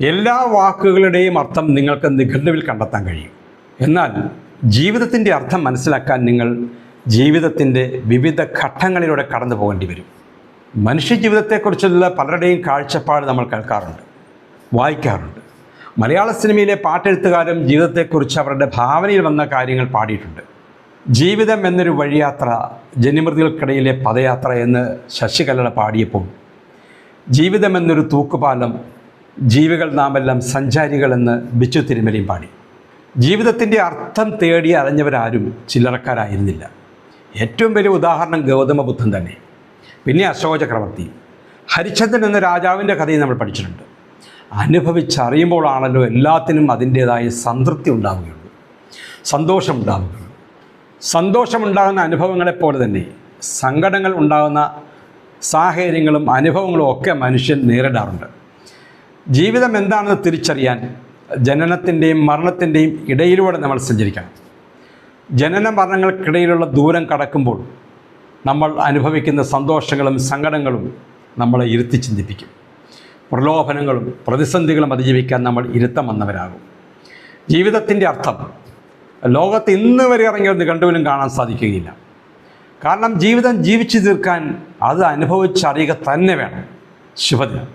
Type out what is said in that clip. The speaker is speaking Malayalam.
എല്ലാ വാക്കുകളുടെയും അർത്ഥം നിങ്ങൾക്ക് നിഘണ്ടുവിൽ കണ്ടെത്താൻ കഴിയും. എന്നാൽ ജീവിതത്തിൻ്റെ അർത്ഥം മനസ്സിലാക്കാൻ നിങ്ങൾ ജീവിതത്തിൻ്റെ വിവിധ ഘട്ടങ്ങളിലൂടെ കടന്നു പോകേണ്ടി വരും. മനുഷ്യജീവിതത്തെക്കുറിച്ചുള്ള പലരുടെയും കാഴ്ചപ്പാട് നമ്മൾ കേൾക്കാറുണ്ട്, വായിക്കാറുണ്ട്. മലയാള സിനിമയിലെ പാട്ടെഴുത്തുകാരും ജീവിതത്തെക്കുറിച്ച് അവരുടെ ഭാവനയിൽ വന്ന കാര്യങ്ങൾ പാടിയിട്ടുണ്ട്. ജീവിതം എന്നൊരു വഴിയാത്ര, ജനിമൃതികൾക്കിടയിലെ പദയാത്ര എന്ന് ശശികല പാടിയപ്പോൾ, ജീവിതം എന്നൊരു തൂക്കുപാലം, ജീവികൾ നാമെല്ലാം സഞ്ചാരികളെന്ന് ബിച്ചു തിരുമലയും പാടി. ജീവിതത്തിൻ്റെ അർത്ഥം തേടി അലഞ്ഞവരാരും ചില്ലറക്കാരായിരുന്നില്ല. ഏറ്റവും വലിയ ഉദാഹരണം ഗൗതമ ബുദ്ധൻ തന്നെ. പിന്നെ അശോക ചക്രവർത്തി, ഹരിചന്ദ്രൻ എന്ന രാജാവിൻ്റെ കഥയും നമ്മൾ പഠിച്ചിട്ടുണ്ട്. അനുഭവിച്ചറിയുമ്പോഴാണല്ലോ എല്ലാത്തിനും അതിൻ്റേതായ സംതൃപ്തി ഉണ്ടാവുകയുള്ളൂ, സന്തോഷമുണ്ടാവുകയുള്ളൂ. സന്തോഷമുണ്ടാകുന്ന അനുഭവങ്ങളെപ്പോലെ തന്നെ സങ്കടങ്ങൾ ഉണ്ടാകുന്ന സാഹചര്യങ്ങളും അനുഭവങ്ങളും ഒക്കെ മനുഷ്യൻ നേരിടാറുണ്ട്. ജീവിതം എന്താണെന്ന് തിരിച്ചറിയാൻ ജനനത്തിൻ്റെയും മരണത്തിൻ്റെയും ഇടയിലൂടെ നമ്മൾ സഞ്ചരിക്കണം. ജനന മരണങ്ങൾക്കിടയിലുള്ള ദൂരം കടക്കുമ്പോൾ നമ്മൾ അനുഭവിക്കുന്ന സന്തോഷങ്ങളും സങ്കടങ്ങളും നമ്മളെ ഇരുത്തി ചിന്തിപ്പിക്കും. പ്രലോഭനങ്ങളും പ്രതിസന്ധികളും അതിജീവിക്കാൻ നമ്മൾ ഇരുത്തം വന്നവരാകും. ജീവിതത്തിൻ്റെ അർത്ഥം ലോകത്ത് ഇന്ന് വരെ ഇറങ്ങിയ നിഘണ്ടുവിലും കാണാൻ സാധിക്കുകയില്ല. കാരണം ജീവിതം ജീവിച്ചു തീർക്കാൻ അത് അനുഭവിച്ചറിയുക തന്നെ വേണം. ശുഭദിനം.